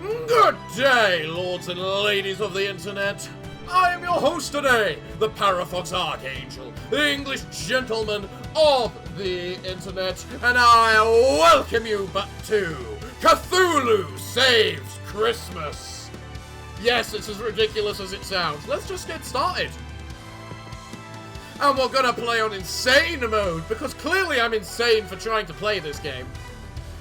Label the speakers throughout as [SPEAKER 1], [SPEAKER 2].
[SPEAKER 1] Good day, lords and ladies of the internet. I am your host today, the Parafox Archangel, the English gentleman of the internet, and I welcome you back to Cthulhu Saves Christmas. Yes, it's as ridiculous as it sounds. Let's just get started. And we're gonna play on insane mode, because clearly I'm insane for trying to play this game.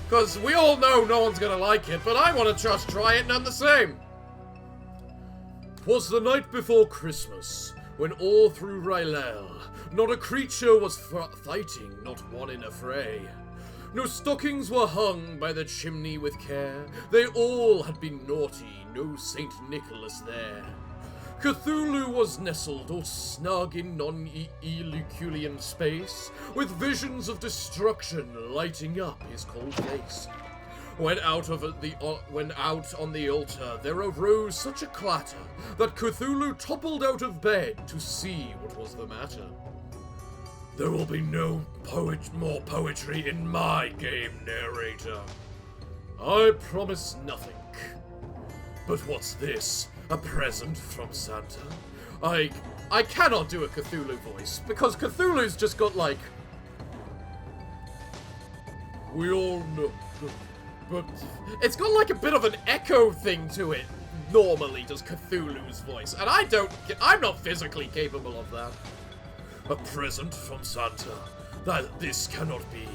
[SPEAKER 1] Because we all know no one's gonna like it, but I want to just try it none the same. 'Twas the night before Christmas, when all through Rylel, not a creature was fighting, not one in a fray. No stockings were hung by the chimney with care, they all had been naughty, no Saint Nicholas there. Cthulhu was nestled all snug in non-Eliculian space, with visions of destruction lighting up his cold face. When out on the altar there arose such a clatter that Cthulhu toppled out of bed to see what was the matter. There will be no more poetry in my game, narrator. I promise nothing. But what's this? A present from Santa? I cannot do a Cthulhu voice, because Cthulhu's just got like... We all know... But it's got like a bit of an echo thing to it, normally, does Cthulhu's voice. And I'm not physically capable of that. A present from Santa? This cannot be.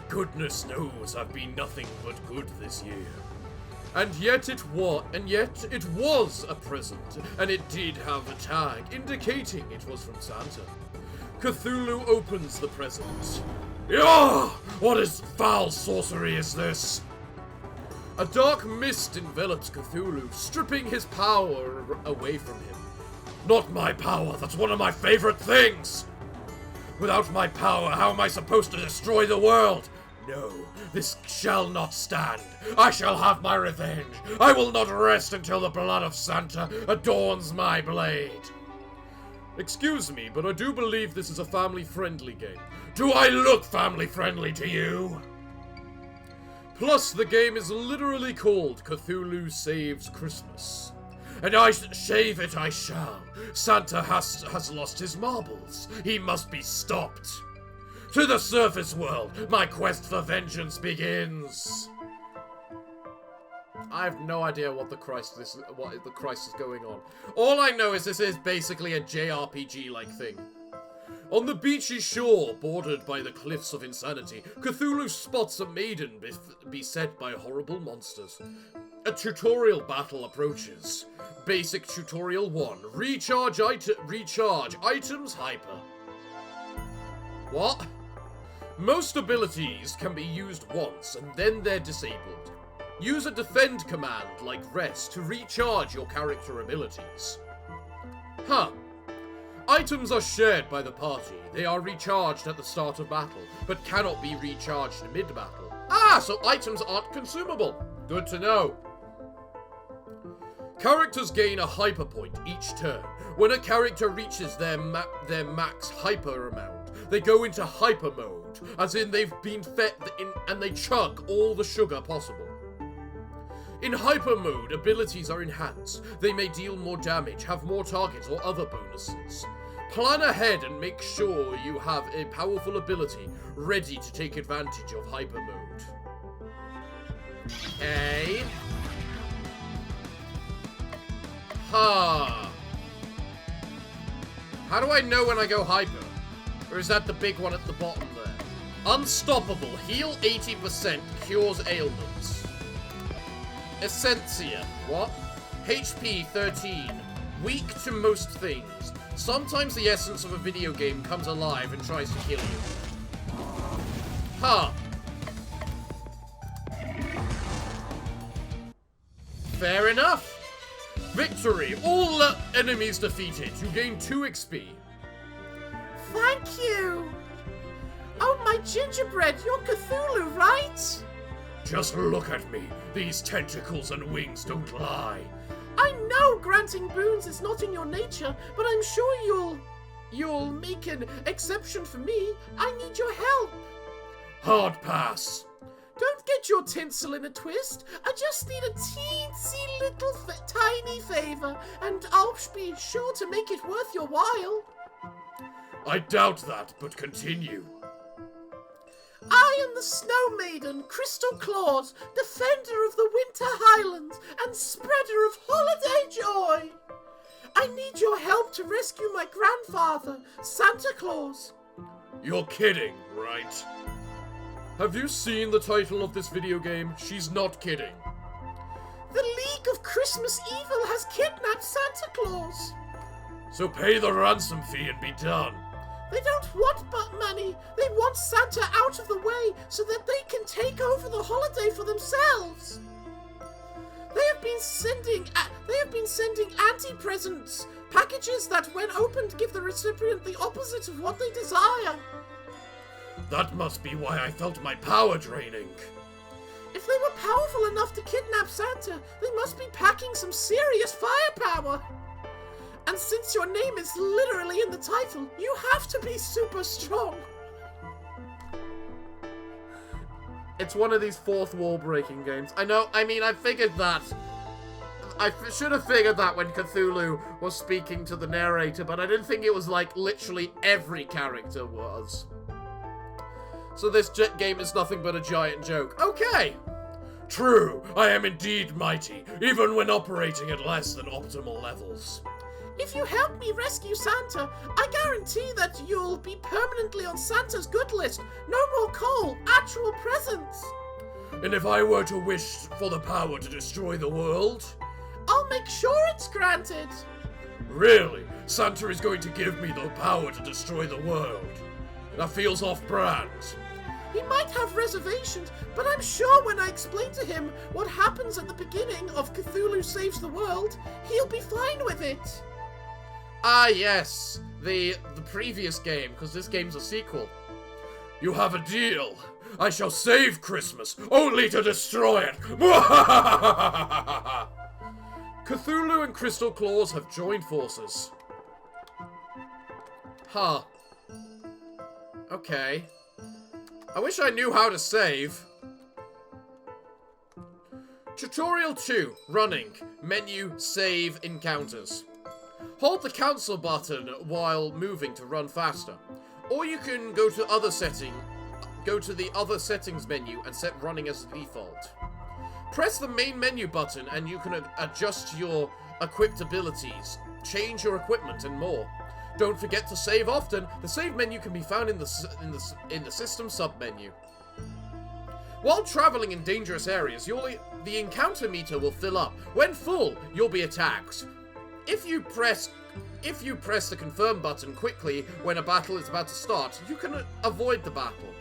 [SPEAKER 1] Goodness knows I've been nothing but good this year. And yet it was a present, and it did have a tag indicating it was from Santa. Cthulhu opens the present. Yah! What is foul sorcery is this? A dark mist envelops Cthulhu, stripping his power away from him. Not my power, that's one of my favorite things! Without my power, how am I supposed to destroy the world? No, this shall not stand. I shall have my revenge. I will not rest until the blood of Santa adorns my blade. Excuse me, but I do believe this is a family-friendly game. Do I look family-friendly to you? Plus, the game is literally called Cthulhu Saves Christmas. And I shave it I shall. Santa has lost his marbles. He must be stopped. To the surface world, my quest for vengeance begins. I have no idea what the Christ is going on. All I know is this is basically a JRPG-like thing. On the beachy shore, bordered by the cliffs of insanity, Cthulhu spots a maiden beset by horrible monsters. A tutorial battle approaches. Basic tutorial 1: recharge items hyper. What? Most abilities can be used once, and then they're disabled. Use a defend command, like rest, to recharge your character abilities. Huh. Items are shared by the party. They are recharged at the start of battle, but cannot be recharged mid-battle. Ah, so items aren't consumable. Good to know. Characters gain a hyper point each turn. When a character reaches their max hyper amount, they go into hyper mode, as in they've been fed and they chug all the sugar possible. In hyper mode, abilities are enhanced. They may deal more damage, have more targets, or other bonuses. Plan ahead and make sure you have a powerful ability ready to take advantage of hyper mode. Okay. How do I know when I go hyper? Or is that the big one at the bottom there? Unstoppable. Heal 80%. Cures ailments. Essentia. What? HP 13. Weak to most things. Sometimes the essence of a video game comes alive and tries to kill you. Fair enough. Victory! All enemies defeated. You gain 2 XP.
[SPEAKER 2] Thank you! Oh, my gingerbread, you're Cthulhu, right?
[SPEAKER 1] Just look at me. These tentacles and wings don't lie.
[SPEAKER 2] I know granting boons is not in your nature, but I'm sure you'll make an exception for me. I need your help.
[SPEAKER 1] Hard pass.
[SPEAKER 2] Don't get your tinsel in a twist. I just need a teensy little tiny favor, and I'll be sure to make it worth your while.
[SPEAKER 1] I doubt that, but continue.
[SPEAKER 2] I am the Snow Maiden, Crystal Claus, defender of the Winter Highlands and spreader of holiday joy. I need your help to rescue my grandfather, Santa Claus.
[SPEAKER 1] You're kidding, right? Have you seen the title of this video game? She's not kidding.
[SPEAKER 2] The League of Christmas Evil has kidnapped Santa Claus.
[SPEAKER 1] So pay the ransom fee and be done.
[SPEAKER 2] They don't want but money. They want Santa out of the way so that they can take over the holiday for themselves. They have been sending anti-presents, packages that when opened give the recipient the opposite of what they desire.
[SPEAKER 1] That must be why I felt my power draining.
[SPEAKER 2] If they were powerful enough to kidnap Santa, they must be packing some serious firepower. And since your name is literally in the title, you have to be super strong. It's one of these fourth wall breaking games. I figured that. I should have figured that when Cthulhu was speaking to the narrator, but I didn't think it was like literally every character was. So this game is nothing but a giant joke. Okay! True, I am indeed mighty, even when operating at less than optimal levels. If you help me rescue Santa, I guarantee that you'll be permanently on Santa's good list. No more coal, actual presents. And if I were to wish for the power to destroy the world? I'll make sure it's granted. Really? Santa is going to give me the power to destroy the world? That feels off-brand. He might have reservations, but I'm sure when I explain to him what happens at the beginning of Cthulhu Saves the World, he'll be fine with it. Ah, yes. The previous game, because this game's a sequel. You have a deal. I shall save Christmas, only to destroy it. Cthulhu and Crystal Claus have joined forces. Huh. Okay. I wish I knew how to save. Tutorial 2. Running. Menu. Save. Encounters. Hold the cancel button while moving to run faster. Or you can go to the other settings menu and set running as default. Press the main menu button and you can adjust your equipped abilities, change your equipment and more. Don't forget to save often. The save menu can be found in the system submenu. While traveling in dangerous areas, the encounter meter will fill up. When full, you'll be attacked. If you press the confirm button quickly when a battle is about to start, you can avoid the battle.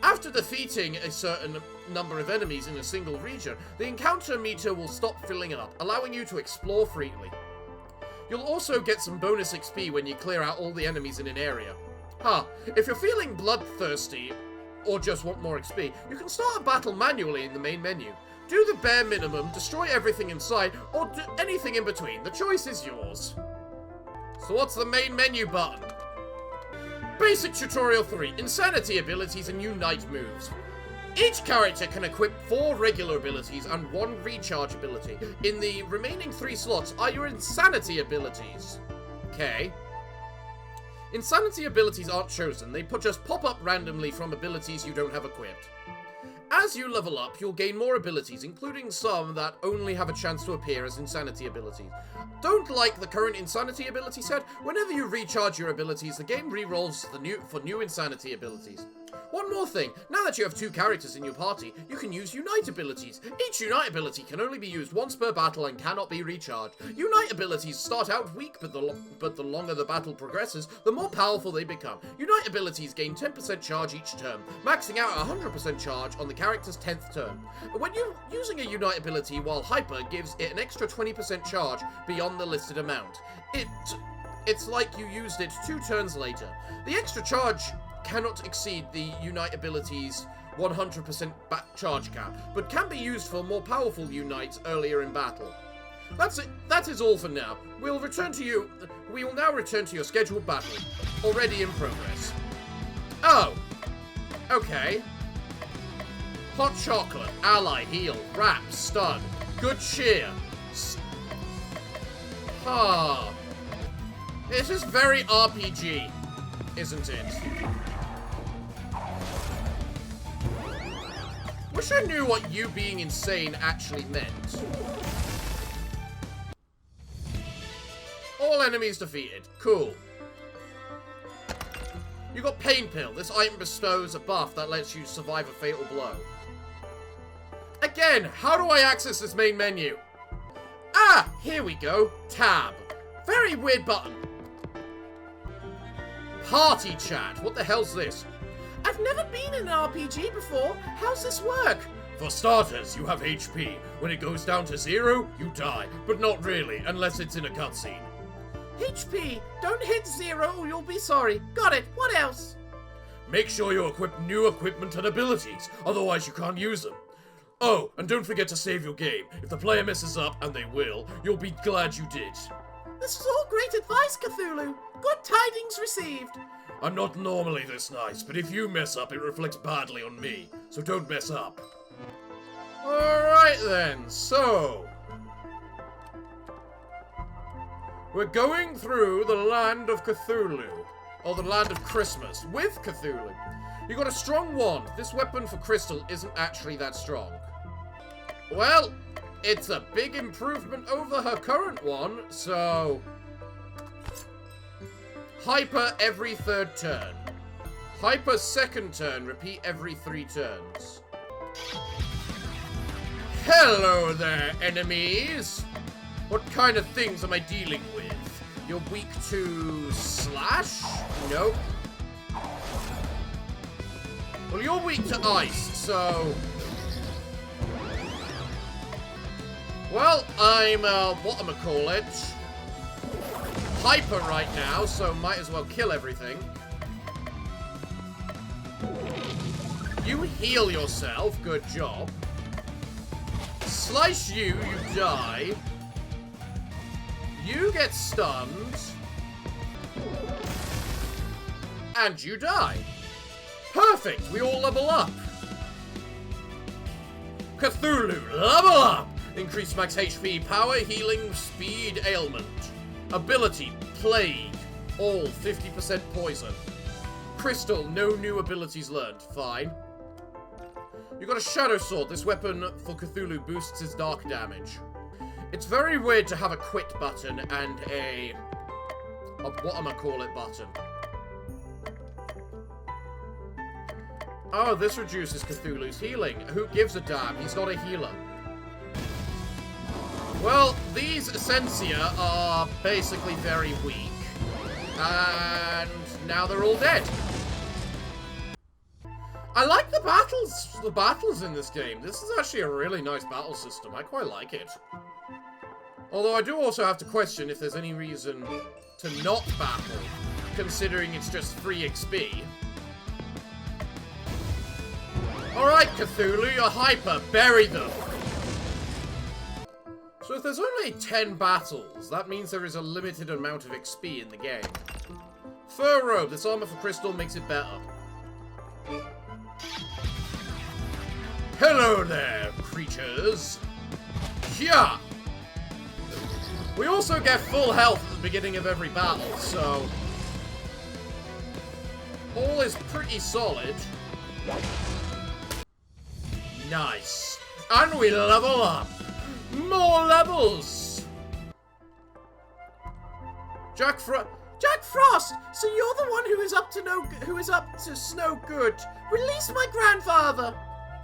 [SPEAKER 2] After defeating a certain number of enemies in a single region, the encounter meter will stop filling up, allowing you to explore freely. You'll also get some bonus XP when you clear out all the enemies in an area. If you're feeling bloodthirsty or just want more XP, you can start a battle manually in the main menu. Do the bare minimum, destroy everything in sight, or do anything in between. The choice is yours. So what's the main menu button? Basic Tutorial 3. Insanity abilities and Unite moves. Each character can equip 4 regular abilities and 1 recharge ability. In the remaining 3 slots are your Insanity abilities. Okay. Insanity abilities aren't chosen. They just pop up randomly from abilities you don't have equipped. As you level up, you'll gain more abilities, including some that only have a chance to appear as Insanity abilities. Don't like the current Insanity ability set? Whenever you recharge your abilities, the game re-rolls for new Insanity abilities. One more thing, now that you have 2 characters in your party, you can use Unite abilities. Each Unite ability can only be used once per battle and cannot be recharged. Unite abilities start out weak, but the longer the battle progresses, the more powerful they become. Unite abilities gain 10% charge each turn, maxing out 100% charge on the character's 10th turn. When you're using a Unite ability while hyper gives it an extra 20% charge beyond the listed amount. It's like you used it 2 turns later. The extra charge cannot exceed the Unite ability's 100% charge cap, but can be used for more powerful Unites earlier in battle. That's it. That is all for now. We will now return to your scheduled battle, already in progress. Oh, okay. Hot chocolate, ally, heal, wrap, stun, good cheer. This is very RPG, isn't it? Wish I knew what you being insane actually meant. All enemies defeated. Cool. You got Pain Pill. This item bestows a buff that lets you survive a fatal blow. Again, how do I access this main menu? Ah, here we go. Tab. Very weird button. Party chat. What the hell's this?
[SPEAKER 1] I've never been in an RPG before. How's this work?
[SPEAKER 2] For starters, you have HP. When it goes down to 0, you die. But not really, unless it's in a cutscene.
[SPEAKER 1] HP, don't hit 0 or you'll be sorry. Got it. What else?
[SPEAKER 2] Make sure you equip new equipment and abilities, otherwise you can't use them. Oh, and don't forget to save your game. If the player messes up, and they will, you'll be glad you did.
[SPEAKER 1] This is all great advice, Cthulhu. Good tidings received.
[SPEAKER 2] I'm not normally this nice, but if you mess up, it reflects badly on me, so don't mess up. Alright then, so... we're going through the land of Cthulhu, or the land of Christmas, with Cthulhu. You got a strong wand. This weapon for Crystal isn't actually that strong. Well, it's a big improvement over her current one, so... Hyper every 3rd turn. Hyper 2nd turn, repeat every 3 turns. Hello there, enemies! What kind of things am I dealing with? You're weak to slash? Nope. Well, you're weak to ice, so... well, I'm, whatchamacallit, hyper right now, so might as well kill everything. You heal yourself, good job. Slice you, you die. You get stunned. And you die. Perfect, we all level up. Cthulhu, level up! Increase max HP, power, healing, speed, ailment. Ability, plague. All 50% poison. Crystal, no new abilities learned. Fine. You got a Shadow Sword. This weapon for Cthulhu boosts his dark damage. It's very weird to have a quit button and a whatchamacallit button. Oh, this reduces Cthulhu's healing. Who gives a damn? He's not a healer. Well, these Essentia are basically very weak. And now they're all dead. I like the battles in this game. This is actually a really nice battle system. I quite like it. Although I do also have to question if there's any reason to not battle, considering it's just free XP. Alright, Cthulhu, you're hyper. Bury them. So if there's only 10 battles, that means there is a limited amount of XP in the game. Fur robe. This armor for Crystal makes it better. Hello there, creatures. Yeah. We also get full health at the beginning of every battle, so... all is pretty solid. Nice. And we level up. More levels. Jack
[SPEAKER 1] Frost! So you're the one who is up to Snow Good. Release my grandfather!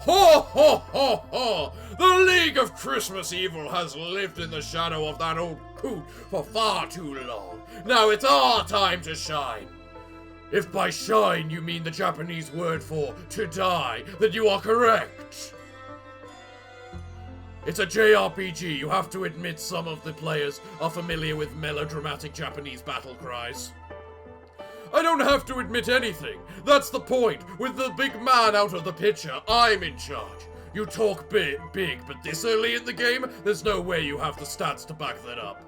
[SPEAKER 2] Ho ho ho ho! The League of Christmas Evil has lived in the shadow of that old coot for far too long. Now it's our time to shine. If by shine you mean the Japanese word for to die, then you are correct. It's a JRPG. You have to admit some of the players are familiar with melodramatic Japanese battle cries. I don't have to admit anything. That's the point. With the big man out of the picture, I'm in charge. You talk big, but this early in the game, there's no way you have the stats to back that up.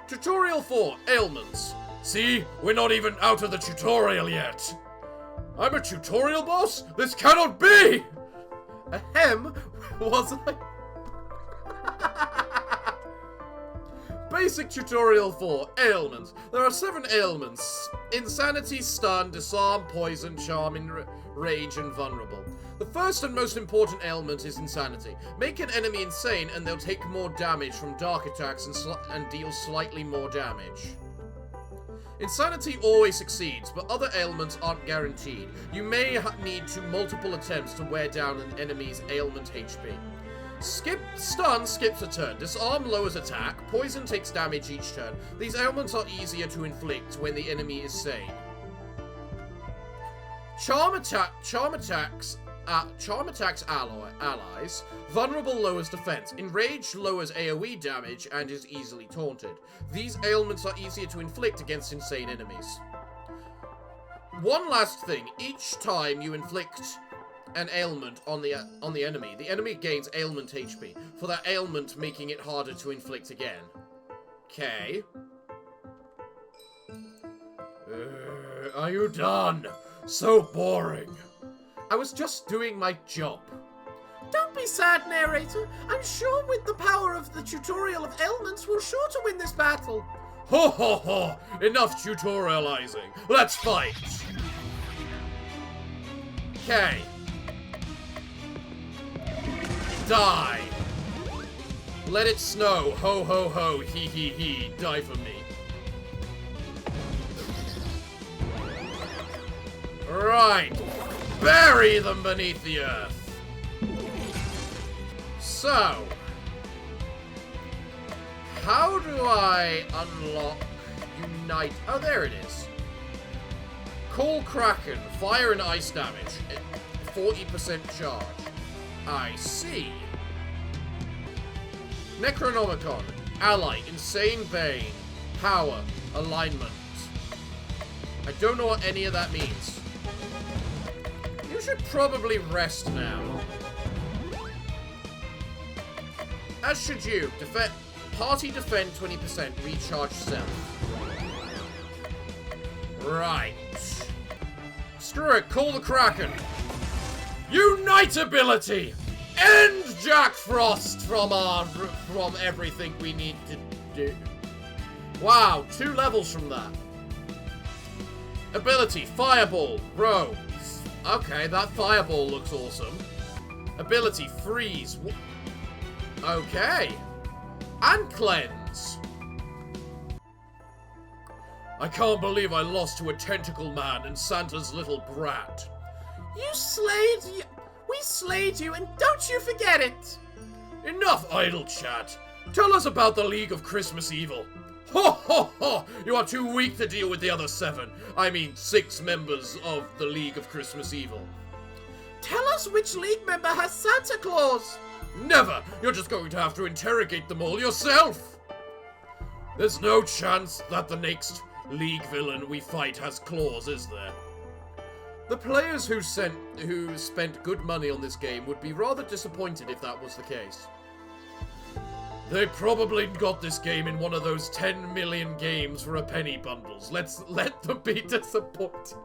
[SPEAKER 2] Tutorial 4, ailments. See, we're not even out of the tutorial yet. I'm a tutorial boss? This cannot be!
[SPEAKER 1] Ahem, was I? Basic tutorial 4, ailments. There are 7 ailments. Insanity, stun, disarm, poison, charm, rage, and vulnerable. The first and most important ailment is insanity. Make an enemy insane and they'll take more damage from dark attacks and deal slightly more damage. Insanity always succeeds, but other ailments aren't guaranteed. You may need to multiple attempts to wear down an enemy's ailment HP. Stun skips a turn. Disarm lowers attack. Poison takes damage each turn. These ailments are easier to inflict when the enemy is sane. Charm attacks allies. Vulnerable lowers defense. Enraged lowers AoE damage and is easily taunted. These ailments are easier to inflict against insane enemies. One last thing. Each time you inflict an ailment on the enemy gains ailment HP. For that ailment, making it harder to inflict again. Okay. Are you done? So boring. I was just doing my job. Don't be sad, narrator. I'm sure with the power of the tutorial of ailments, we're sure to win this battle. Ho ho ho! Enough tutorializing. Let's fight! Okay. Die! Let it snow. Ho ho ho. Hee hee hee. Die for me. Right. Bury them beneath the earth. So, how do I unlock Unite? Oh, there it is. Call Kraken. Fire and ice damage. 40% charge. I see. Necronomicon. Ally. Insane Bane. Power. Alignment. I don't know what any of that means. You should probably rest now. As should you. Party defend 20%. Recharge self. Right. Screw it. Call the Kraken. Unite ability! End Jack Frost from everything we need to do. Wow, 2 levels from that. Ability, Fireball, Row. Okay, that Fireball looks awesome. Ability, Freeze. Okay. And Cleanse. I can't believe I lost to a tentacle man and Santa's little brat. We slayed you, and don't you forget it! Enough idle chat. Tell us about the League of Christmas Evil. Ho ho ho! You are too weak to deal with the other 6 members of the League of Christmas Evil. Tell us which League member has Santa Claus! Never! You're just going to have to interrogate them all yourself! There's no chance that the next League villain we fight has claws, is there? The players who spent good money on this game would be rather disappointed if that was the case. They probably got this game in one of those 10 million games for a penny bundles. Let's let them be disappointed.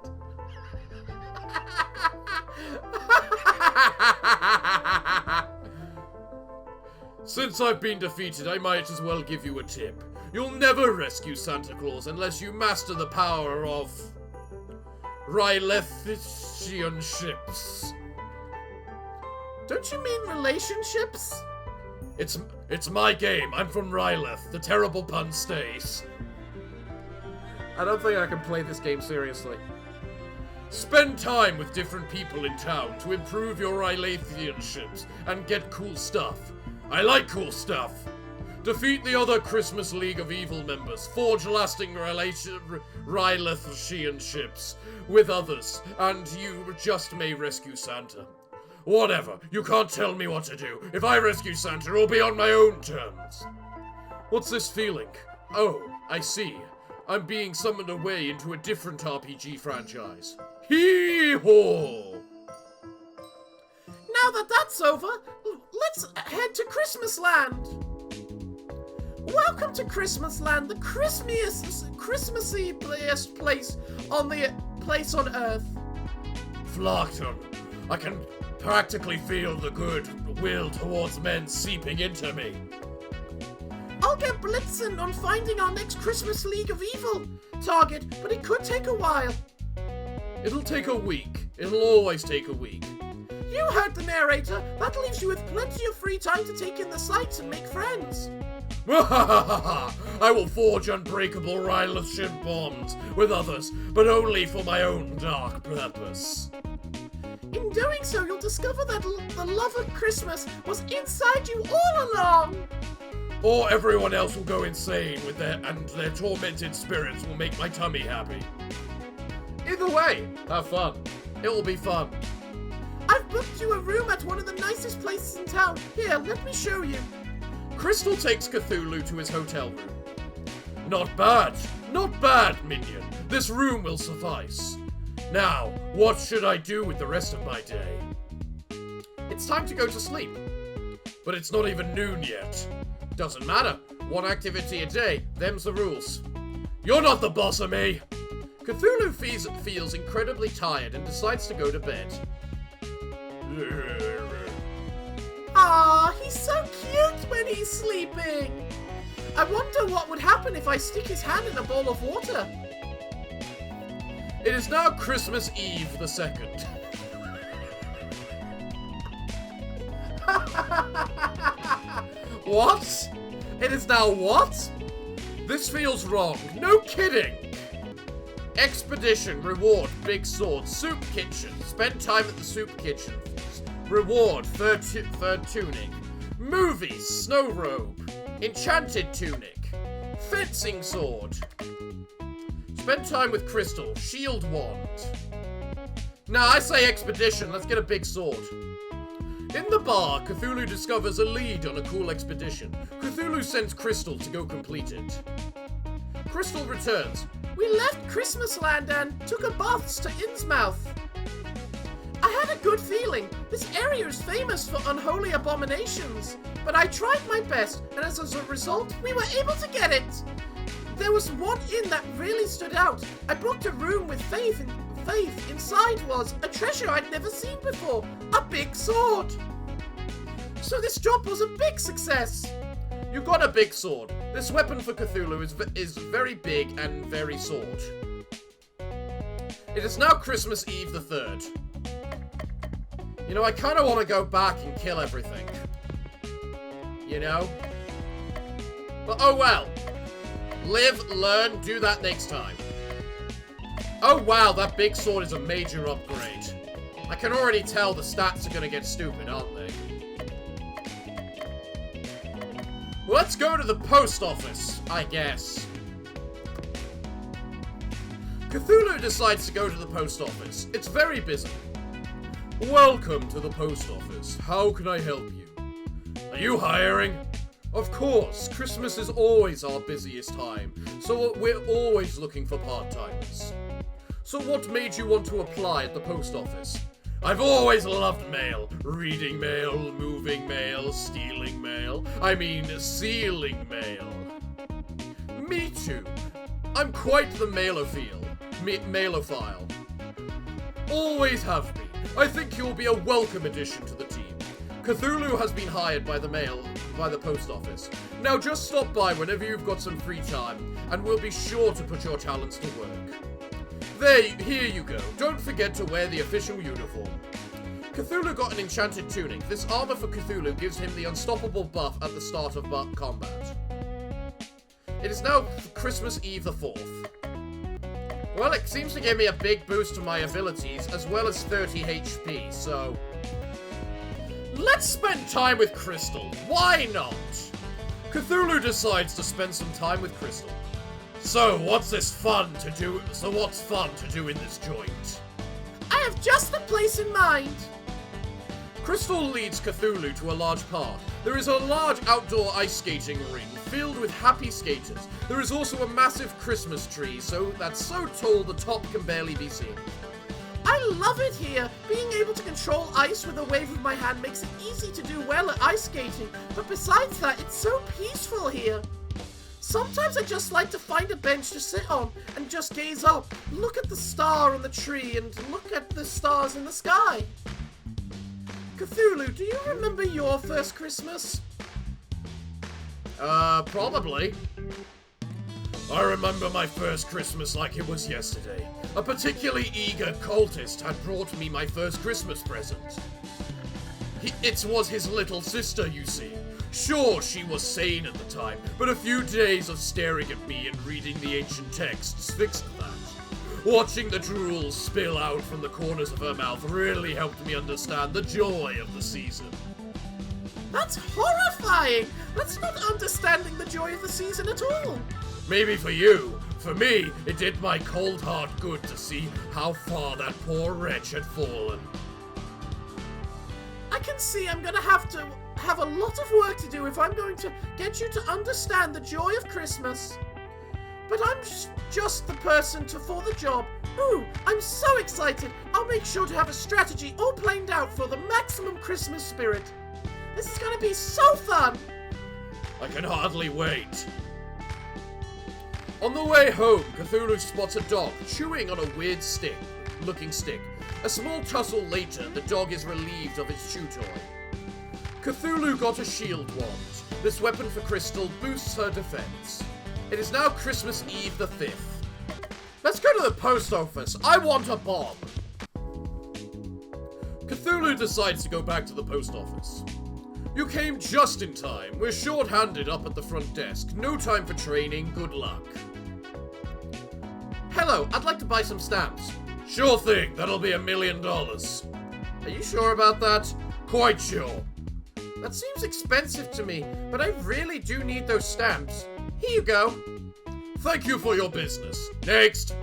[SPEAKER 1] Since I've been defeated, I might as well give you a tip. You'll never rescue Santa Claus unless you master the power of Rylethician ships. Don't you mean relationships? It's my game. I'm from Ryleth. The terrible pun stays. I don't think I can play this game seriously. Spend time with different people in town to improve your Rylethian ships and get cool stuff. I like cool stuff. Defeat the other Christmas League of Evil members. Forge lasting Rylethian ships with others, and you just may rescue Santa. Whatever. You can't tell me what to do. If I rescue Santa, it'll be on my own terms. What's this feeling? Oh, I see. I'm being summoned away into a different RPG franchise. Hee-haw! Now that that's over, let's head to Christmas Land. Welcome to Christmas Land, the Christmassiest place on Earth. Flarkton, I can
[SPEAKER 2] practically feel the good will towards men seeping into me.
[SPEAKER 1] I'll get blitzing on finding our next Christmas League of Evil target, but it could take a while.
[SPEAKER 2] It'll take a week. It'll always take a week.
[SPEAKER 1] You heard the narrator. That leaves you with plenty of free time to take in the sights and make friends.
[SPEAKER 2] I will forge unbreakable relationship bonds with others, but only for my own dark purpose.
[SPEAKER 1] In doing so, you'll discover that the love of Christmas was inside you all along.
[SPEAKER 2] Or everyone else will go insane with their tormented spirits will make my tummy happy. Either way, have fun. It will be fun.
[SPEAKER 1] I've booked you a room at one of the nicest places in town. Here, let me show you.
[SPEAKER 2] Crystal takes Cthulhu to his hotel room. Not bad. Not bad, minion. This room will suffice. Now, what should I do with the rest of my day? It's time to go to sleep. But it's not even noon yet. Doesn't matter. One activity a day. Them's the rules. You're not the boss of me. Cthulhu feels incredibly tired and decides to go to bed.
[SPEAKER 1] Ah, he's so cute when he's sleeping. I wonder what would happen if I stick his hand in a bowl of water.
[SPEAKER 2] It is now Christmas Eve the 2nd. What? It is now what? This feels wrong. No kidding. Expedition, reward, big sword, soup kitchen. Spend time at the soup kitchen. Reward, third tunic. Movies, snow robe. Enchanted tunic. Fencing sword. Spend time with Crystal, shield wand. Nah, I say expedition, let's get a big sword. In the bar, Cthulhu discovers a lead on a cool expedition. Cthulhu sends Crystal to go complete it. Crystal returns.
[SPEAKER 1] We left Christmasland and took a bath to Innsmouth. I had a good feeling. This area is famous for unholy abominations. But I tried my best, and as a result, we were able to get it. There was one inn that really stood out. I booked a room with Faith, and inside was a treasure I'd never seen before. A big sword. So this job was a big success.
[SPEAKER 2] You got a big sword. This weapon for Cthulhu is very big and very sword. It is now Christmas Eve the 3rd. You know, I kind of want to go back and kill everything. You know? But oh well. Live, learn, do that next time. Oh wow, that big sword is a major upgrade. I can already tell the stats are going to get stupid, aren't they? Let's go to the post office, I guess. Cthulhu decides to go to the post office. It's very busy. Welcome to the post office. How can I help you? Are you hiring? Of course, Christmas is always our busiest time, so we're always looking for part-timers. So what made you want to apply at the post office? I've always loved mail. Reading mail, moving mail, stealing mail. I mean, sealing mail. Me too. I'm quite the mailophile. Always have been. I think you'll be a welcome addition to the team. Cthulhu has been hired by the post office. Now just stop by whenever you've got some free time, and we'll be sure to put your talents to work. Here you go. Don't forget to wear the official uniform. Cthulhu got an enchanted tunic. This armor for Cthulhu gives him the unstoppable buff at the start of combat. It is now Christmas Eve the 4th. Well, it seems to give me a big boost to my abilities, as well as 30 HP, so... Let's spend time with Crystal. Why not? Cthulhu decides to spend some time with Crystal. So, what's fun to do in this joint?
[SPEAKER 1] I have just the place in mind.
[SPEAKER 2] Crystal leads Cthulhu to a large park. There is a large outdoor ice skating ring filled with happy skaters. There is also a massive Christmas tree that's so tall the top can barely be seen.
[SPEAKER 1] I love it here. Being able to control ice with a wave of my hand makes it easy to do well at ice skating. But besides that, it's so peaceful here. Sometimes I just like to find a bench to sit on and just gaze up, look at the star on the tree and look at the stars in the sky. Cthulhu, do you remember your first Christmas?
[SPEAKER 2] Probably. I remember my first Christmas like it was yesterday. A particularly eager cultist had brought me my first Christmas present. It was his little sister, you see. Sure, she was sane at the time, but a few days of staring at me and reading the ancient texts fixed that. Watching the drool spill out from the corners of her mouth really helped me understand the joy of the season.
[SPEAKER 1] That's horrifying! That's not understanding the joy of the season at all!
[SPEAKER 2] Maybe for you. For me, it did my cold heart good to see how far that poor wretch had fallen.
[SPEAKER 1] I can see I'm gonna have a lot of work to do if I'm going to get you to understand the joy of Christmas. But I'm just the person for the job. Ooh, I'm so excited. I'll make sure to have a strategy all planned out for the maximum Christmas spirit. This is gonna be so fun!
[SPEAKER 2] I can hardly wait. On the way home, Cthulhu spots a dog chewing on a weird looking stick. A small tussle later, the dog is relieved of its chew toy. Cthulhu got a shield wand. This weapon for Crystal boosts her defense. It is now Christmas Eve the 5th. Let's go to the post office. I want a bomb. Cthulhu decides to go back to the post office. You came just in time. We're short-handed up at the front desk. No time for training. Good luck.
[SPEAKER 1] Hello, I'd like to buy some stamps.
[SPEAKER 2] Sure thing. That'll be $1 million.
[SPEAKER 1] Are you sure about that?
[SPEAKER 2] Quite sure.
[SPEAKER 1] That seems expensive to me, but I really do need those stamps. Here you go.
[SPEAKER 2] Thank you for your business. Next.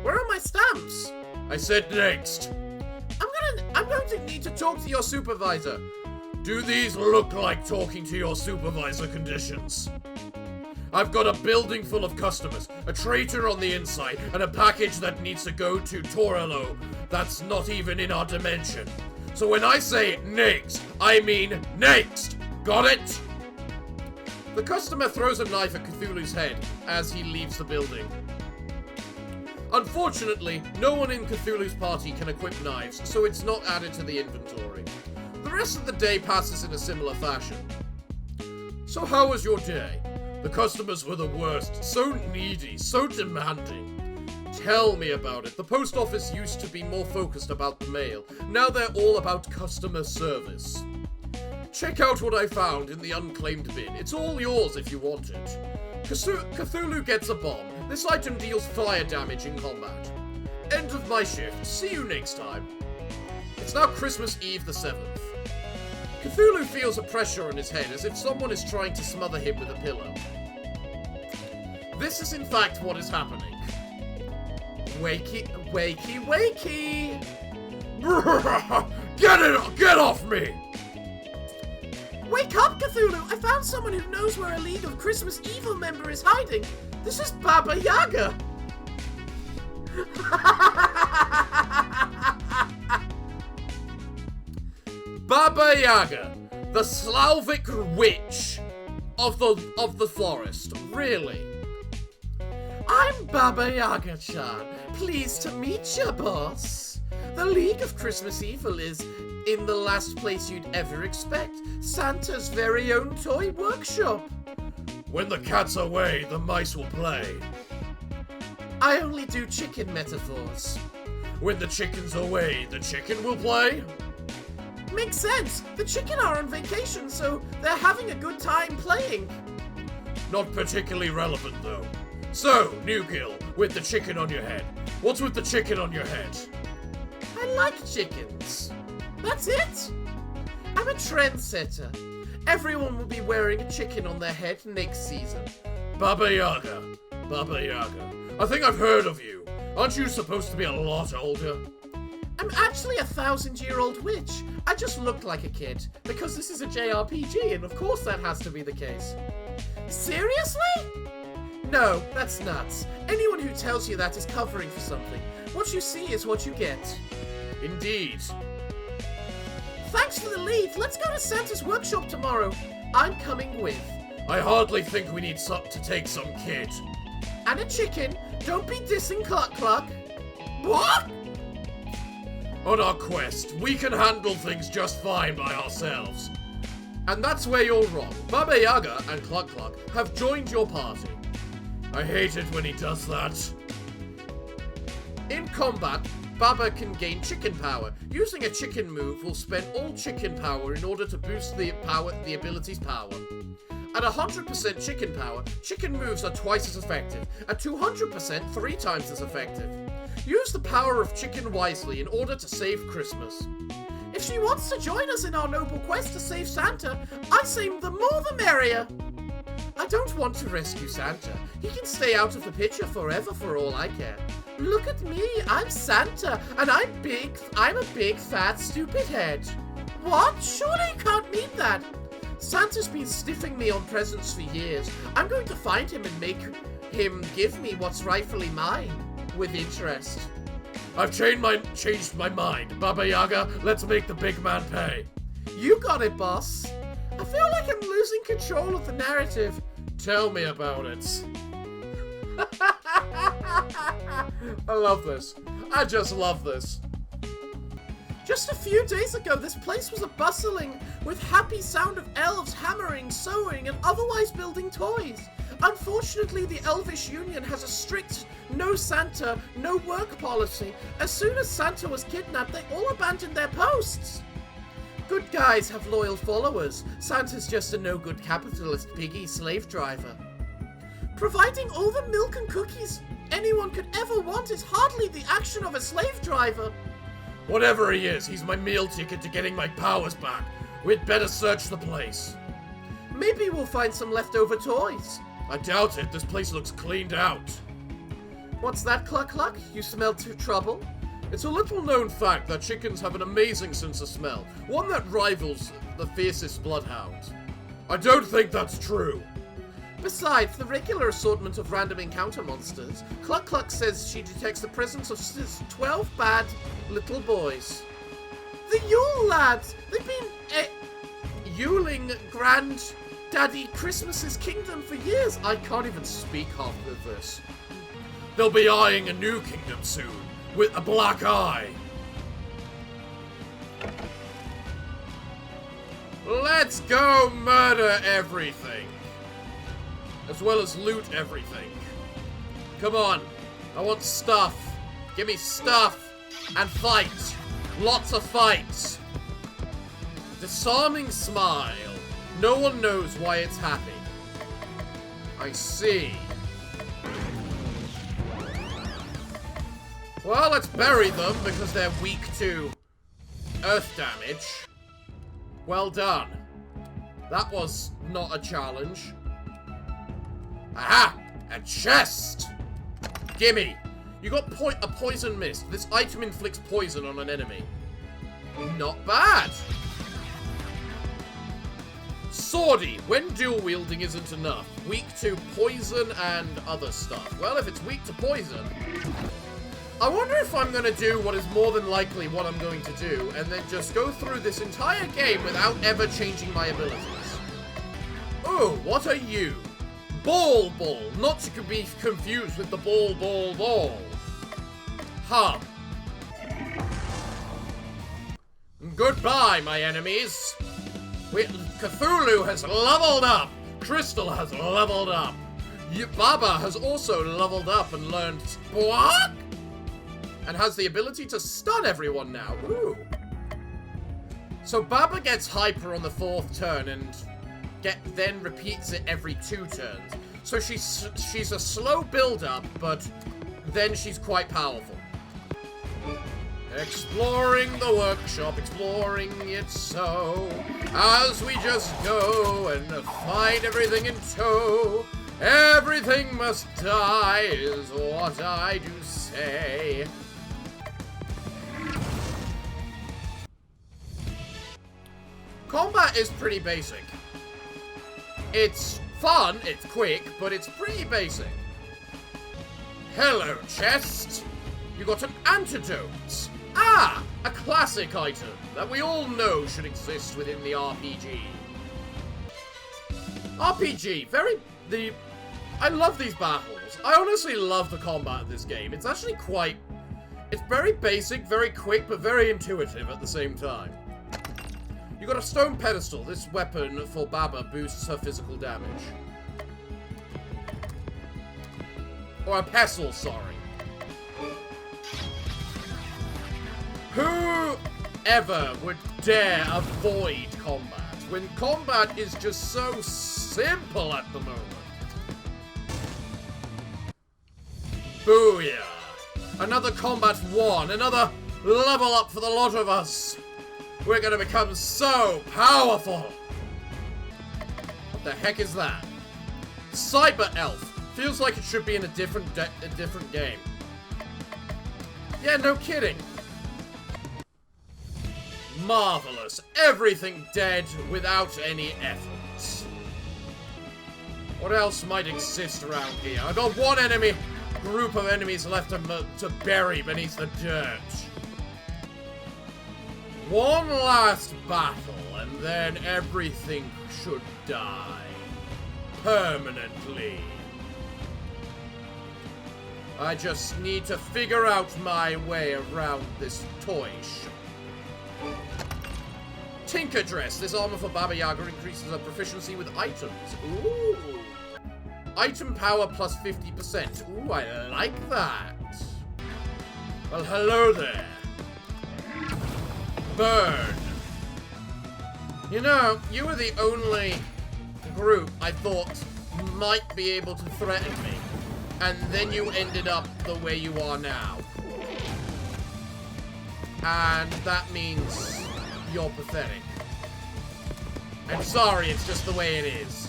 [SPEAKER 1] Where are my stamps?
[SPEAKER 2] I said next.
[SPEAKER 1] I'm going to need to talk to your supervisor.
[SPEAKER 2] Do these look like talking to your supervisor conditions? I've got a building full of customers, a traitor on the inside, and a package that needs to go to Torello that's not even in our dimension. So when I say next, I mean next. Got it?
[SPEAKER 1] The customer throws a knife at Cthulhu's head as he leaves the building. Unfortunately, no one in Cthulhu's party can equip knives, so it's not added to the inventory. The rest of the day passes in a similar fashion.
[SPEAKER 2] So how was your day? The customers were the worst, so needy, so demanding.
[SPEAKER 1] Tell me about it. The post office used to be more focused about the mail. Now they're all about customer service.
[SPEAKER 2] Check out what I found in the unclaimed bin. It's all yours if you want it.
[SPEAKER 1] Cthulhu gets a bomb. This item deals fire damage in combat.
[SPEAKER 2] End of my shift. See you next time.
[SPEAKER 1] It's now Christmas Eve the 7th. Cthulhu feels a pressure on his head as if someone is trying to smother him with a pillow. This is in fact what is happening. Wakey, wakey, wakey!
[SPEAKER 2] Get off me!
[SPEAKER 1] Wake up, Cthulhu! I found someone who knows where a League of Christmas Evil member is hiding. This is Baba Yaga.
[SPEAKER 2] Baba Yaga, the Slavic witch of the forest. Really?
[SPEAKER 1] I'm Baba Yaga-chan. Pleased to meet ya, boss. The League of Christmas Evil is in the last place you'd ever expect. Santa's very own toy workshop.
[SPEAKER 2] When the cat's away, the mice will play.
[SPEAKER 1] I only do chicken metaphors.
[SPEAKER 2] When the chicken's away, the chicken will play?
[SPEAKER 1] Makes sense. The chicken are on vacation, so they're having a good time playing.
[SPEAKER 2] Not particularly relevant, though. So, New Gill, with the chicken on your head. What's with the chicken on your head?
[SPEAKER 1] I like chickens. That's it. I'm a trendsetter. Everyone will be wearing a chicken on their head next season.
[SPEAKER 2] Baba Yaga. Baba Yaga. I think I've heard of you. Aren't you supposed to be a lot older?
[SPEAKER 1] I'm actually a 1,000-year-old witch. I just looked like a kid, because this is a JRPG, and of course that has to be the case. Seriously? No, that's nuts. Anyone who tells you that is covering for something. What you see is what you get.
[SPEAKER 2] Indeed.
[SPEAKER 1] Thanks for the lead. Let's go to Santa's workshop tomorrow. I'm coming with.
[SPEAKER 2] I hardly think we need to take some kid.
[SPEAKER 1] And a chicken. Don't be dissing Cluck Cluck. What?
[SPEAKER 2] On our quest, we can handle things just fine by ourselves. And that's where you're wrong. Baba Yaga and Cluck Cluck have joined your party. I hate it when he does that. In combat, Baba can gain chicken power. Using a chicken move will spend all chicken power in order to boost the ability's power. At 100% chicken power, chicken moves are twice as effective. At 200%, 3 times as effective. Use the power of chicken wisely in order to save Christmas. If she wants to join us in our noble quest to save Santa, I say the more the merrier. I don't want to rescue Santa. He can stay out of the picture forever for all I care. Look at me, I'm Santa, and I'm a big, fat, stupid head. What? Surely you can't mean that. Santa's been stiffing me on presents for years. I'm going to find him and make him give me what's rightfully mine. With interest. I've changed my mind. Baba Yaga, let's make the big man pay. You got it, boss. I feel like I'm losing control of the narrative. Tell me about it. I love this. I just love this. Just a few days ago, this place was bustling with happy sound of elves hammering, sewing, and otherwise building toys. Unfortunately, the Elvish Union has a strict no Santa, no work policy. As soon as Santa was kidnapped, they all abandoned their posts. Good guys have loyal followers. Santa's just a no-good capitalist piggy slave driver. Providing all the milk and cookies anyone could ever want is hardly the action of a slave driver. Whatever he is, he's my meal ticket to getting my powers back. We'd better search the place. Maybe we'll find some leftover toys. I doubt it. This place looks cleaned out. What's that, Cluck Cluck? You smell trouble? It's a little-known fact that chickens have an amazing sense of smell, one that rivals the fiercest bloodhound. I don't think that's true. Besides the regular assortment of random encounter monsters, Cluck Cluck says she detects the presence of 12 bad little boys. The Yule lads! They've been Yuling Granddaddy Christmas's kingdom for years. I can't even speak half of this. They'll be eyeing a new kingdom soon, with a black eye. Let's go murder everything. As well as loot everything. Come on. I want stuff. Give me stuff. And fight. Lots of fights. Disarming smile. No one knows why it's happy. I see. Well, let's bury them because they're weak to earth damage. Well done. That was not a challenge. Aha! A chest! Gimme! You got a poison mist. This item inflicts poison on an enemy. Not bad! Swordy. When dual wielding isn't enough. Weak to poison and other stuff. Well, if it's weak to poison... I wonder if I'm going to do what is more than likely what I'm going to do, and then just go through this entire game without ever changing my abilities. Oh, what are you? Ball, not to be confused with the ball. Hum. Goodbye, my enemies. Cthulhu has leveled up. Crystal has leveled up. Baba has also leveled up and learned what? And has the ability to stun everyone now. Ooh. So Baba gets hyper on the 4th turn and then repeats it every 2 turns. So she's a slow build-up, but then she's quite powerful. Exploring the workshop, exploring it so, as we just go and find everything in tow. Everything must die is what I do say. Combat is pretty basic. It's fun, it's quick, but it's pretty basic. Hello, chest. You got an antidote. Ah, a classic item that we all know should exist within the RPG. I love these battles. I honestly love the combat of this game. It's actually quite It's very basic, very quick, but very intuitive at the same time. You got a stone pedestal. This weapon for Baba boosts her physical damage. Or a pestle, sorry. Whoever would dare avoid combat when combat is just so simple at the moment? Booyah! Another combat 1, another level up for the lot of us. We're gonna become so powerful. What the heck is that? Cyber Elf. Feels like it should be in a different game. Yeah, no kidding. Marvelous. Everything dead without any effort. What else might exist around here? I got one group of enemies left to bury beneath the dirt. One last battle, and then everything should die. Permanently. I just need to figure out my way around this toy shop. Tinker Dress. This armor for Baba Yaga increases her proficiency with items. Ooh. Item power plus 50%. Ooh, I like that. Well, hello there. Burn. You know, you were the only group I thought might be able to threaten me. And then you ended up the way you are now. And that means you're pathetic. I'm sorry, it's just the way it is.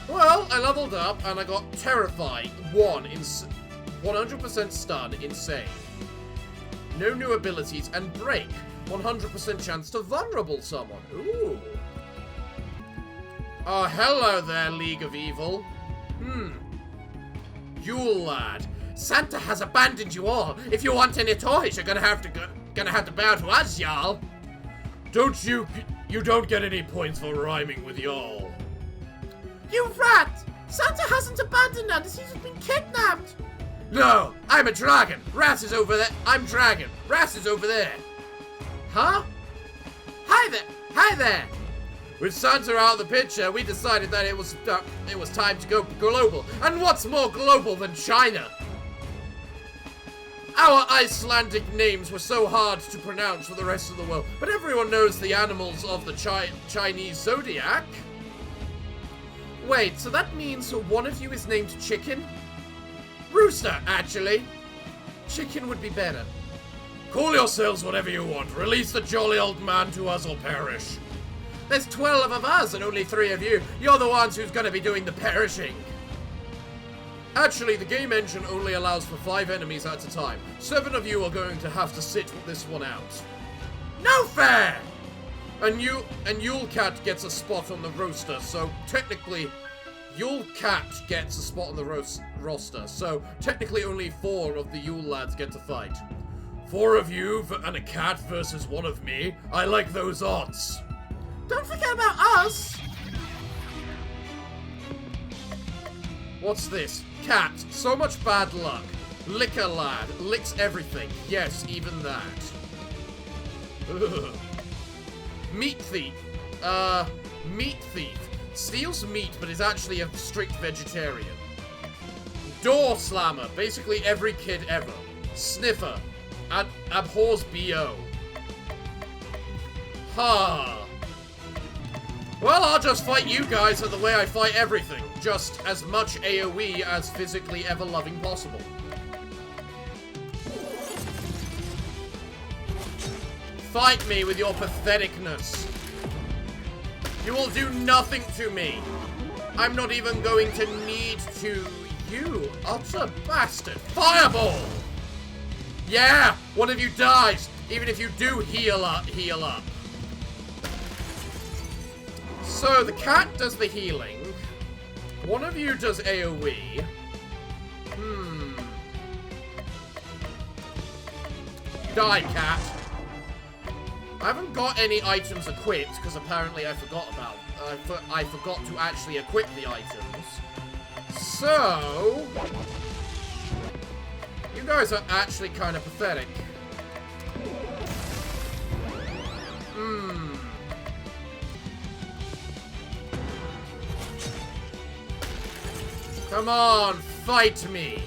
[SPEAKER 2] Well, I leveled up and I got Terrify 1 in 100% stun, insane. No new abilities, and Break 100% chance to vulnerable someone. Ooh. Oh, hello there, League of Evil. Yule lad. Santa has abandoned you all. If you want any toys, you're gonna have to bow to us, y'all. You don't get any points for rhyming with y'all. You rat! Santa hasn't abandoned us, he's been kidnapped! No, I'm a dragon. Rat is over there. I'm dragon. Rat is over there. Huh? Hi there. Hi there. With Santa out of the picture, we decided that it was time to go global. And what's more global than China? Our Icelandic names were so hard to pronounce for the rest of the world, but everyone knows the animals of the Chinese zodiac. Wait, so that means one of you is named Chicken? Rooster, actually. Chicken would be better. Call yourselves whatever you want. Release the jolly old man to us or perish. There's 12 of us and only 3 of you. You're the ones who's gonna be doing the perishing. Actually, the game engine only allows for 5 enemies at a time. 7 of you are going to have to sit this one out. No fair! And Yule Cat gets a spot on the roster, so technically Yule Cat gets a spot on the roster, so technically only 4 of the Yule lads get to fight. 4 of you and a cat versus 1 of me. I like those odds. Don't forget about us! What's this? Cat. So much bad luck. Licker lad. Licks everything. Yes, even that. Ugh. Meat thief. Meat thief. Steals meat, but is actually a strict vegetarian. Door slammer. Basically every kid ever. Sniffer. Abhors BO. Ha. Well, I'll just fight you guys the way I fight everything. Just as much AoE as physically ever-loving possible. Fight me with your patheticness. You will do nothing to me. I'm not even going to need to. You utter bastard. Fireball! Yeah! One of you dies, even if you do heal up. So, the cat does the healing. One of you does AoE. Die, cat. I haven't got any items equipped, because apparently I forgot about... I forgot to actually equip the items. So... You guys are actually kind of pathetic. Come on, fight me!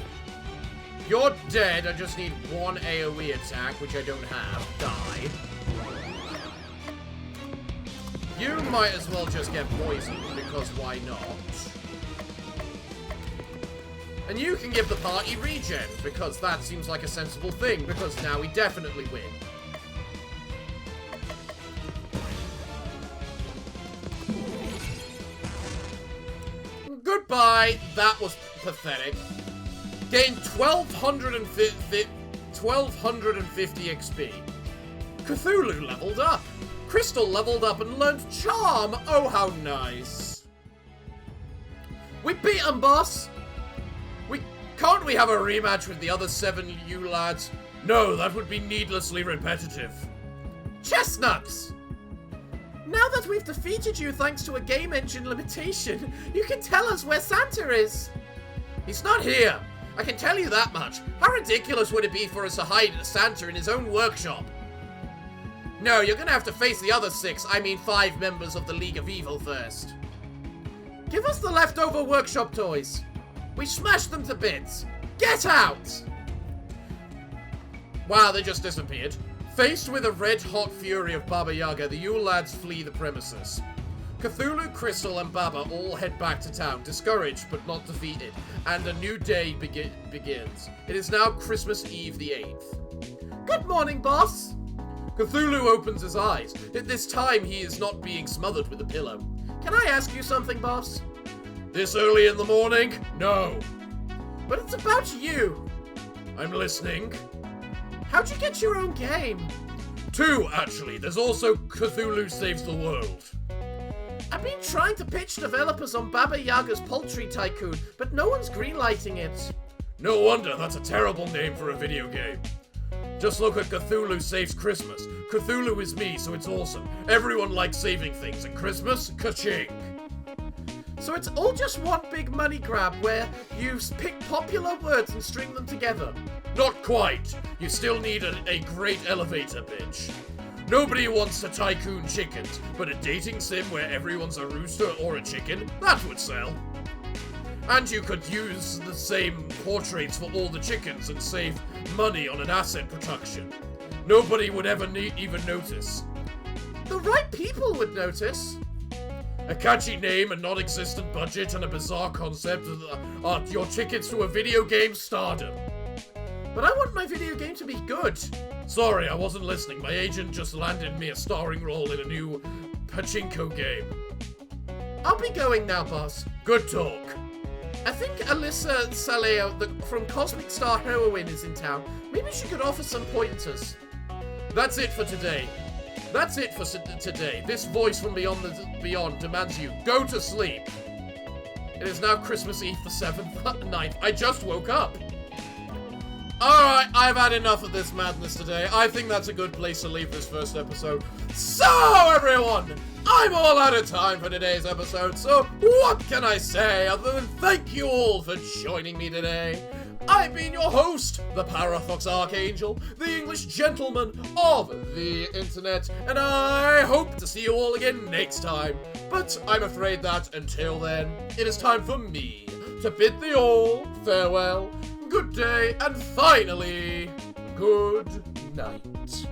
[SPEAKER 2] You're dead, I just need one AoE attack, which I don't have. Die. You might as well just get poisoned, because why not? And you can give the party regen, because that seems like a sensible thing, because now we definitely win. Goodbye, that was pathetic. Gained 1250 XP. Cthulhu leveled up. Crystal leveled up and learned Charm. Oh, how nice. We beat him, boss. Can't we have a rematch with the other 7 you lads? No, that would be needlessly repetitive. Chestnuts! Now that we've defeated you thanks to a game engine limitation, you can tell us where Santa is. He's not here. I can tell you that much. How ridiculous would it be for us to hide Santa in his own workshop? No, you're gonna have to face the other 5 members of the League of Evil first. Give us the leftover workshop toys. We smashed them to bits. Get out! Wow, they just disappeared. Faced with a red-hot fury of Baba Yaga, the Yule lads flee the premises. Cthulhu, Crystal, and Baba all head back to town, discouraged but not defeated, and a new day begins. It is now Christmas Eve the 8th. Good morning, boss! Cthulhu opens his eyes. At this time, he is not being smothered with a pillow. Can I ask you something, boss? This early in the morning? No. But it's about you. I'm listening. How'd you get your own game? 2, actually. There's also Cthulhu Saves the World. I've been trying to pitch developers on Baba Yaga's Poultry Tycoon, but no one's greenlighting it. No wonder, that's a terrible name for a video game. Just look at Cthulhu Saves Christmas. Cthulhu is me, so it's awesome. Everyone likes saving things, and Christmas, ka-ching. So it's all just one big money grab where you pick popular words and string them together. Not quite. You still need a great elevator pitch. Nobody wants to tycoon chickens, but a dating sim where everyone's a rooster or a chicken, that would sell. And you could use the same portraits for all the chickens and save money on an asset production. Nobody would ever even notice. The right people would notice. A catchy name, a non-existent budget, and a bizarre concept are your tickets to a video game stardom. But I want my video game to be good. Sorry, I wasn't listening. My agent just landed me a starring role in a new pachinko game. I'll be going now, boss. Good talk. I think Alyssa Saleo from Cosmic Star Heroine is in town. Maybe she could offer some pointers. That's it for today. That's it for today. This voice from beyond demands you go to sleep. It is now Christmas Eve the 9th. I just woke up. Alright, I've had enough of this madness today. I think that's a good place to leave this first episode. So, everyone, I'm all out of time for today's episode, so what can I say other than thank you all for joining me today. I've been your host, the Parafox Archangel, the English gentleman of the internet, and I hope to see you all again next time. But I'm afraid that, until then, it is time for me to bid thee all farewell, good day, and finally, good night.